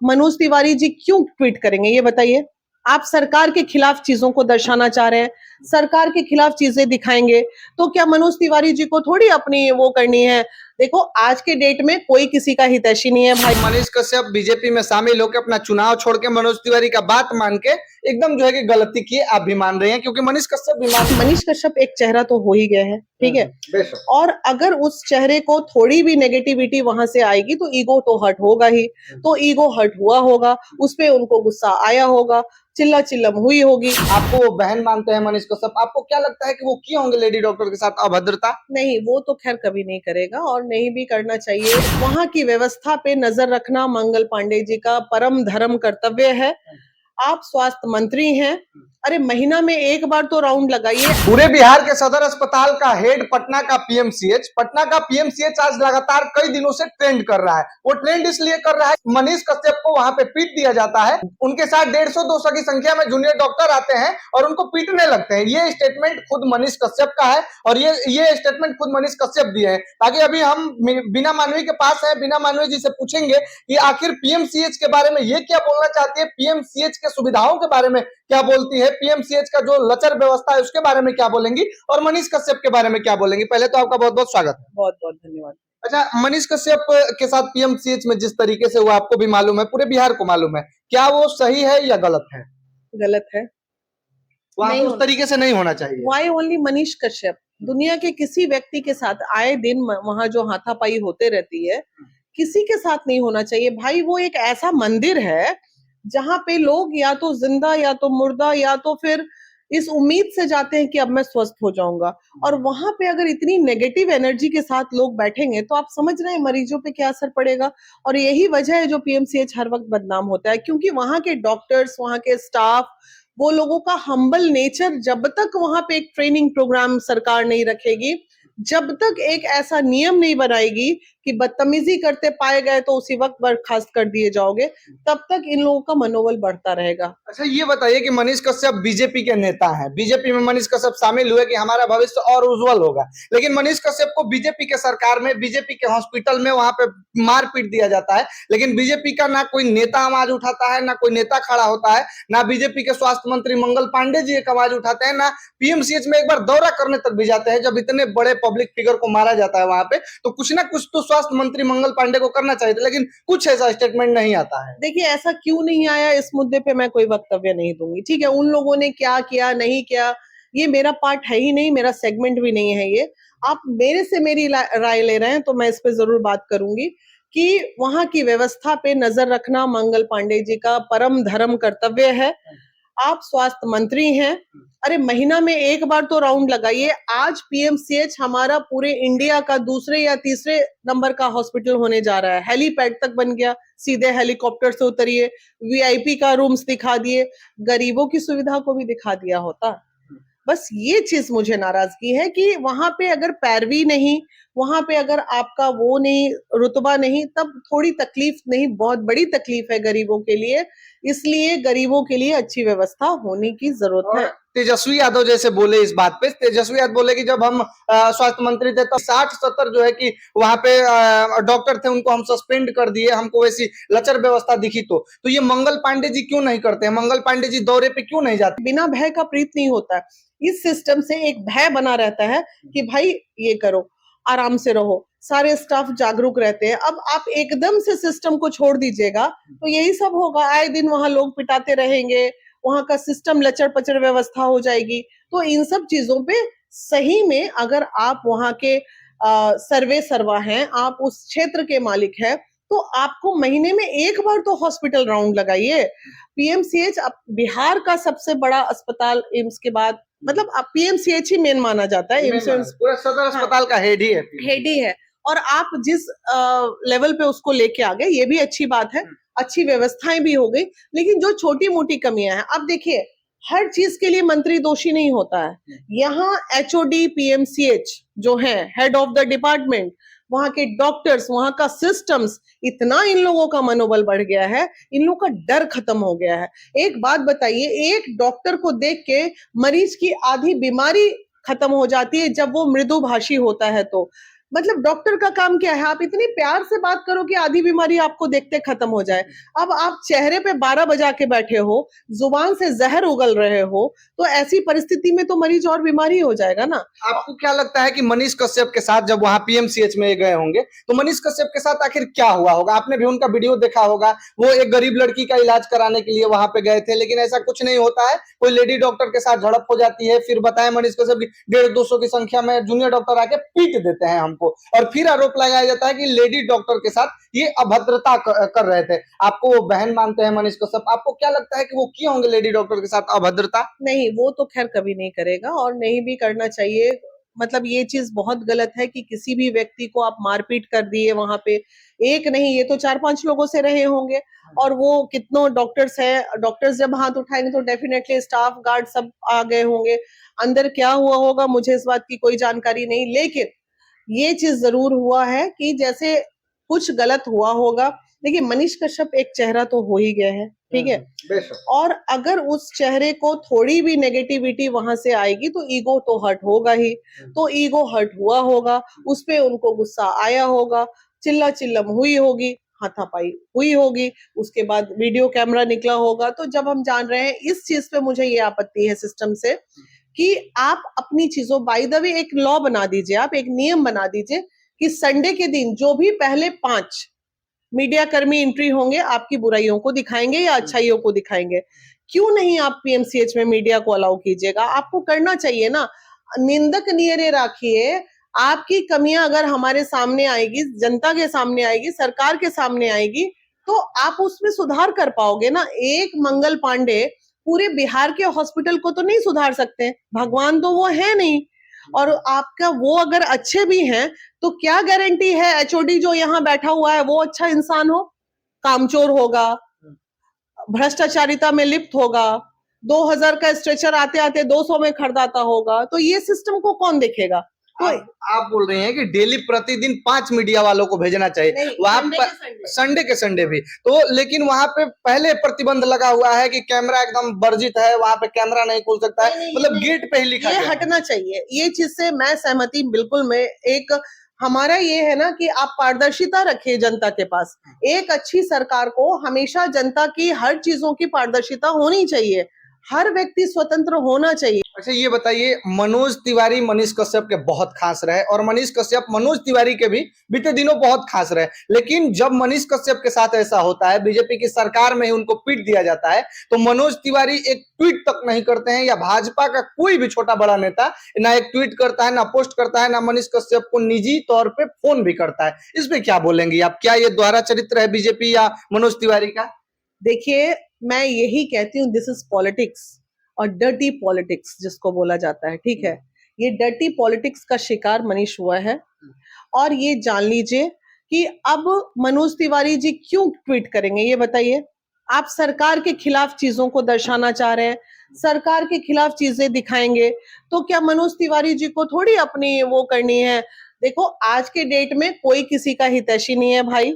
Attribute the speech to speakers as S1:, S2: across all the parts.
S1: मनोज तिवारी जी क्यों ट्वीट करेंगे ये बताइए? आप सरकार के खिलाफ चीजों को दर्शाना चाह रहे हैं, सरकार के खिलाफ चीजें दिखाएंगे, तो क्या मनोज तिवारी जी को थोड़ी अपनी वो करनी है? देखो आज के डेट में कोई किसी का हितैषी नहीं है भाई।
S2: मनीष कश्यप बीजेपी में शामिल होकर अपना चुनाव छोड़ के मनोज तिवारी का बात मान के एकदम जो है कि गलती की आप भी मान रहे हैं, क्योंकि मनीष कश्यप भी
S1: मनीष कश्यप एक चेहरा तो हो ही गए हैं, ठीक है, और अगर उस चेहरे को थोड़ी भी नेगेटिविटी वहां से आएगी तो ईगो तो हर्ट होगा ही। तो ईगो हर्ट हुआ होगा, उस पे उनको गुस्सा आया होगा, चिल्ला चिल्लम हुई होगी।
S2: आपको वो बहन मानते हैं मनीष कश्यप, आपको क्या लगता है कि वो किए होंगे लेडी डॉक्टर के साथ अभद्रता?
S1: नहीं, वो तो खैर कभी नहीं करेगा और नहीं भी करना चाहिए। वहां की व्यवस्था पे नजर रखना मंगल पांडे जी का परम धर्म कर्तव्य है। आप स्वास्थ्य मंत्री हैं, अरे महीना में एक बार तो राउंड लगाइए।
S2: पूरे बिहार के सदर अस्पताल का हेड पटना का पीएमसीएच आज लगातार कई दिनों से ट्रेंड कर रहा है। वो ट्रेंड इसलिए कर रहा है, मनीष कश्यप को वहां पे पीट दिया जाता है, उनके साथ 150-200 की संख्या में जूनियर डॉक्टर आते हैं और उनको पीटने लगते हैं। ये स्टेटमेंट खुद मनीष कश्यप का है और ये स्टेटमेंट खुद मनीष कश्यप दिए हैं। ताकि अभी हम बिना मानवी के पास है, बिना मानवी जी से पूछेंगे कि आखिर पीएमसीएच के बारे में ये क्या बोलना चाहती है, पीएमसीएच के सुविधाओं के बारे में क्या बोलती है, पीएमसीएच का जो लचर व्यवस्था है उसके बारे में क्या बोलेंगी और मनीष कश्यप के बारे में क्या बोलेंगी। पहले तो आपका बहुत बहुत स्वागत है।
S1: बहुत बहुत धन्यवाद।
S2: अच्छा, मनीष कश्यप के साथ पीएमसीएच में जिस तरीके से हुआ आपको भी मालूम है, पूरे बिहार को मालूम है, क्या वो सही है या गलत है?
S1: गलत है,
S2: वहां उस तरीके से नहीं होना चाहिए।
S1: Why only Manish Kashyap? दुनिया के किसी व्यक्ति के साथ आए दिन वहां जो हाथापाई होते रहती है, किसी के साथ नहीं होना चाहिए भाई। वो एक ऐसा मंदिर है जहां पे लोग या तो जिंदा या तो मुर्दा या तो फिर इस उम्मीद से जाते हैं कि अब मैं स्वस्थ हो जाऊंगा, और वहां पे अगर इतनी नेगेटिव एनर्जी के साथ लोग बैठेंगे तो आप समझ रहे हैं मरीजों पे क्या असर पड़ेगा। और यही वजह है जो पीएमसीएच हर वक्त बदनाम होता है, क्योंकि वहां के डॉक्टर्स, वहां के स्टाफ, वो लोगों का हम्बल नेचर, जब तक वहां पे एक ट्रेनिंग प्रोग्राम सरकार नहीं रखेगी, जब तक एक ऐसा नियम नहीं बनाएगी कि बदतमीजी करते पाए गए तो उसी वक्त बर्खास्त कर दिए जाओगे, तब तक इन लोगों का मनोबल बढ़ता रहेगा।
S2: अच्छा, ये बताइए कि मनीष कश्यप बीजेपी के नेता हैं, बीजेपी में मनीष कश्यप शामिल हुए कि हमारा भविष्य और उज्जवल होगा, लेकिन मनीष कश्यप को बीजेपी के सरकार में, बीजेपी के हॉस्पिटल में वहां पे मार पीट दिया जाता है, लेकिन बीजेपी का ना कोई नेता आवाज उठाता है, ना कोई नेता खड़ा होता है, ना बीजेपी के स्वास्थ्य मंत्री मंगल पांडे जी एक आवाज उठाते हैं, ना पीएमसीएच में एक बार दौरा करने तक भी जाते हैं। जब इतने बड़े पब्लिक फिगर को मारा जाता है वहां पे, तो कुछ ना कुछ तो स्वास्थ्य मंत्री मंगल पांडे को करना चाहिए था, लेकिन कुछ ऐसा स्टेटमेंट नहीं आता है।
S1: देखिए, ऐसा क्यों नहीं आया इस मुद्दे पे मैं कोई वक्तव्य नहीं दूंगी, ठीक है। उन लोगों ने क्या किया नहीं किया ये मेरा पार्ट है ही नहीं, मेरा सेगमेंट भी नहीं है ये। आप मेरे से मेरी राय ले रहे हैं तो मैं इस पे जरूर बात करूंगी कि वहां की व्यवस्था पे नजर रखना मंगल पांडे जी का परम धर्म कर्तव्य है। आप स्वास्थ्य मंत्री हैं, अरे महीना में एक बार तो राउंड लगाइए। आज पीएमसीएच हमारा पूरे इंडिया का दूसरे या तीसरे नंबर का हॉस्पिटल होने जा रहा है। हेलीपैड तक बन गया, सीधे हेलीकॉप्टर से उतरिए, वीआईपी का रूम्स दिखा दिए, गरीबों की सुविधा को भी दिखा दिया होता। बस ये चीज मुझे नाराजगी है कि वहां पे अगर पैरवी नहीं, वहां पे अगर आपका वो नहीं, रुतबा नहीं, तब थोड़ी तकलीफ नहीं, बहुत बड़ी तकलीफ है गरीबों के लिए। इसलिए गरीबों के लिए अच्छी व्यवस्था होने की जरूरत है।
S2: तेजस्वी यादव जैसे बोले इस बात पे, तेजस्वी यादव बोले कि जब हम स्वास्थ्य मंत्री थे तो 60-70 जो है कि वहां पे डॉक्टर थे, उनको हम सस्पेंड कर दिए, हमको वैसी लचर व्यवस्था दिखी। तो ये मंगल पांडे जी क्यों नहीं करते हैं? मंगल पांडे जी दौरे पे क्यों नहीं जाते?
S1: बिना भय का प्रीत नहीं होता। इस सिस्टम से एक भय बना रहता है कि भाई ये करो, आराम से रहो, सारे स्टाफ जागरूक रहते हैं। अब आप एकदम से सिस्टम को छोड़ दीजिएगा तो यही सब होगा, आए दिन वहां लोग पिटाते रहेंगे, वहां का सिस्टम लचर पचर व्यवस्था हो जाएगी। तो इन सब चीजों पे सही में अगर आप वहां के सर्वे सर्वा हैं, आप उस क्षेत्र के मालिक हैं, तो आपको महीने में एक बार तो हॉस्पिटल राउंड लगाइए। पीएमसीएच बिहार का सबसे बड़ा अस्पताल एम्स के बाद, मतलब पीएमसीएच ही मेन माना जाता है, एम्स
S2: पूरा सदर अस्पताल का हेड ही है।
S1: और आप जिस लेवल पे उसको लेके आ गए ये भी अच्छी बात है, अच्छी व्यवस्थाएं भी हो गई। लेकिन जो छोटी मोटी कमियां हैं, अब देखिए हर चीज के लिए मंत्री दोषी नहीं होता है। यहाँ एचओडी पीएमसीएच जो है, हेड ऑफ द डिपार्टमेंट, वहां के डॉक्टर्स, वहां का सिस्टम्स, इतना इन लोगों का मनोबल बढ़ गया है, इन लोगों का डर खत्म हो गया है। एक बात बताइए, एक डॉक्टर को देख के मरीज की आधी बीमारी खत्म हो जाती है जब वो मृदुभाषी होता है। तो मतलब डॉक्टर का काम क्या है, आप इतने प्यार से बात करो कि आधी बीमारी आपको देखते खत्म हो जाए। अब आप चेहरे पे 12 बजा के बैठे हो, जुबान से जहर उगल रहे हो, तो ऐसी परिस्थिति में तो मरीज और बीमारी हो जाएगा ना।
S2: आपको क्या लगता है कि मनीष कश्यप के साथ जब वहां पीएमसीएच में गए होंगे तो मनीष कश्यप के साथ आखिर क्या हुआ होगा? आपने भी उनका वीडियो देखा होगा, वो एक गरीब लड़की का इलाज कराने के लिए वहां पे गए थे, लेकिन ऐसा कुछ नहीं होता है, कोई लेडी डॉक्टर के साथ झड़प हो जाती है, फिर बताए मनीष कश्यप की 150-200 की संख्या में जूनियर डॉक्टर आके पीट देते हैं हमको, और फिर आरोप लगाया जाता है कि लेडी डॉक्टर के साथ ये अभद्रता कर रहे थे। आपको वो बहन मानते हैं मनीष कश्यप, आपको क्या लगता है कि वो किए होंगे लेडी डॉक्टर के साथ अभद्रता?
S1: नहीं, वो तो खैर कभी नहीं करेगा और नहीं भी करना चाहिए। मतलब ये चीज बहुत गलत है कि किसी भी व्यक्ति को आप मारपीट कर दिए वहां पे। एक नहीं, ये तो 4-5 लोगों से रहे होंगे और वो कितनों डॉक्टर्स हैं, डॉक्टर्स जब हाथ उठाएंगे तो डेफिनेटली स्टाफ गार्ड सब आ गए होंगे। अंदर क्या हुआ होगा मुझे इस बात की कोई जानकारी नहीं, लेकिन ये चीज जरूर हुआ है कि जैसे कुछ गलत हुआ होगा। देखिए, मनीष कश्यप एक चेहरा तो हो ही गया है, ठीक है।
S2: बेशक।
S1: और अगर उस चेहरे को थोड़ी भी नेगेटिविटी वहां से आएगी तो ईगो तो हर्ट होगा ही। तो ईगो हर्ट हुआ होगा, उस पे उनको गुस्सा आया होगा, चिल्ला चिल्लम हुई होगी, हाथापाई हुई होगी, उसके बाद वीडियो कैमरा निकला होगा। तो जब हम जान रहे हैं, इस चीज पे मुझे ये आपत्ति है सिस्टम से कि आप अपनी चीजों, बाय द वे एक लॉ बना दीजिए, आप एक नियम बना दीजिए कि संडे के दिन जो भी पहले 5 मीडिया कर्मी एंट्री होंगे आपकी बुराइयों को दिखाएंगे या अच्छाइयों को दिखाएंगे। क्यों नहीं आप पीएमसीएच में मीडिया को अलाउ कीजिएगा? आपको करना चाहिए ना। निंदक नियरे राखिए। आपकी कमियां अगर हमारे सामने आएगी, जनता के सामने आएगी, सरकार के सामने आएगी, तो आप उसमें सुधार कर पाओगे ना। एक मंगल पांडे पूरे बिहार के हॉस्पिटल को तो नहीं सुधार सकते, भगवान तो वो है नहीं। और आपका वो अगर अच्छे भी हैं तो क्या गारंटी है एचओडी जो यहाँ बैठा हुआ है वो अच्छा इंसान हो? कामचोर होगा, भ्रष्टाचारिता में लिप्त होगा, 2000 का स्ट्रेचर आते आते 200 में खरीदाता होगा, तो ये सिस्टम को कौन देखेगा? तो
S2: आप बोल रहे हैं कि डेली प्रतिदिन 5 मीडिया वालों को भेजना चाहिए वहां पर, संडे के संडे भी तो, लेकिन वहां पे पहले प्रतिबंध लगा हुआ है कि कैमरा एकदम वर्जित है, वहां पे कैमरा नहीं खुल सकता है, मतलब गेट पे ही लिखा
S1: ये
S2: गया है।
S1: हटना चाहिए। ये चीज से मैं सहमति बिल्कुल, मैं एक हमारा ये है ना कि आप पारदर्शिता रखिए जनता के पास। एक अच्छी सरकार को हमेशा जनता की हर चीजों की पारदर्शिता होनी चाहिए, हर व्यक्ति स्वतंत्र होना चाहिए।
S2: अच्छा ये बताइए, मनोज तिवारी मनीष कश्यप के बहुत खास रहे और मनीष कश्यप मनोज तिवारी के भी बीते दिनों बहुत खास रहे, लेकिन जब मनीष कश्यप के साथ ऐसा होता है, बीजेपी की सरकार में ही उनको पीट दिया जाता है, तो मनोज तिवारी एक ट्वीट तक नहीं करते हैं, या भाजपा का कोई भी छोटा बड़ा नेता ना एक ट्वीट करता है, ना पोस्ट करता है, ना मनीष कश्यप को निजी तौर पर फोन भी करता है। इस पे क्या बोलेंगी आप? क्या ये दोहरा चरित्र है बीजेपी या मनोज तिवारी का?
S1: देखिए, मैं यही कहती हूँ, दिस इज पॉलिटिक्स और डर्टी पॉलिटिक्स जिसको बोला जाता है, ठीक है। ये डर्टी पॉलिटिक्स का शिकार मनीष हुआ है और ये जान लीजिए कि अब मनोज तिवारी जी क्यों ट्वीट करेंगे ये बताइए। आप सरकार के खिलाफ चीजों को दर्शाना चाह रहे हैं, सरकार के खिलाफ चीजें दिखाएंगे, तो क्या मनोज तिवारी जी को थोड़ी अपनी वो करनी है? देखो, आज के डेट में कोई किसी का हितैषी नहीं है भाई,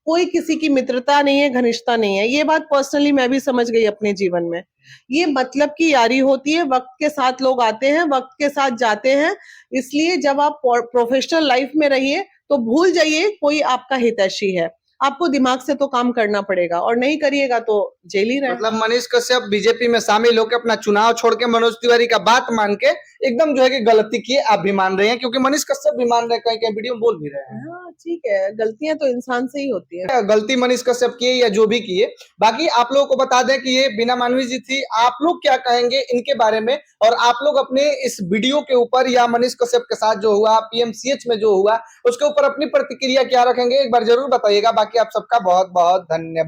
S1: कोई किसी की मित्रता नहीं है, घनिष्ठता नहीं है। ये बात पर्सनली मैं भी समझ गई अपने जीवन में। ये मतलब की यारी होती है, वक्त के साथ लोग आते हैं, वक्त के साथ जाते हैं। इसलिए जब आप प्रोफेशनल लाइफ में रहिए तो भूल जाइए कोई आपका हितैषी है। आपको दिमाग से तो काम करना पड़ेगा और नहीं करिएगा तो जेल ही रहे।
S2: मतलब मनीष कश्यप बीजेपी में शामिल होकर अपना चुनाव छोड़ के मनोज तिवारी का बात मान के एकदम जो है कि गलती की आप भी मान रहे हैं, क्योंकि मनीष कश्यप भी मान रहे हैं, कहीं कहीं वीडियो में बोल भी रहे हैं।
S1: हाँ ठीक है, गलतियां तो इंसान से ही होती है।
S2: गलती मनीष कश्यप किए या जो भी किए, बाकी आप लोगों को बता दें कि ये बीना मानवी जी थी। आप लोग क्या कहेंगे इनके बारे में, और आप लोग अपने इस वीडियो के ऊपर या मनीष कश्यप के साथ जो हुआ, पीएमसीएच में जो हुआ, उसके ऊपर अपनी प्रतिक्रिया क्या रखेंगे, एक बार जरूर बताइएगा। बाकी आप सबका बहुत बहुत धन्यवाद।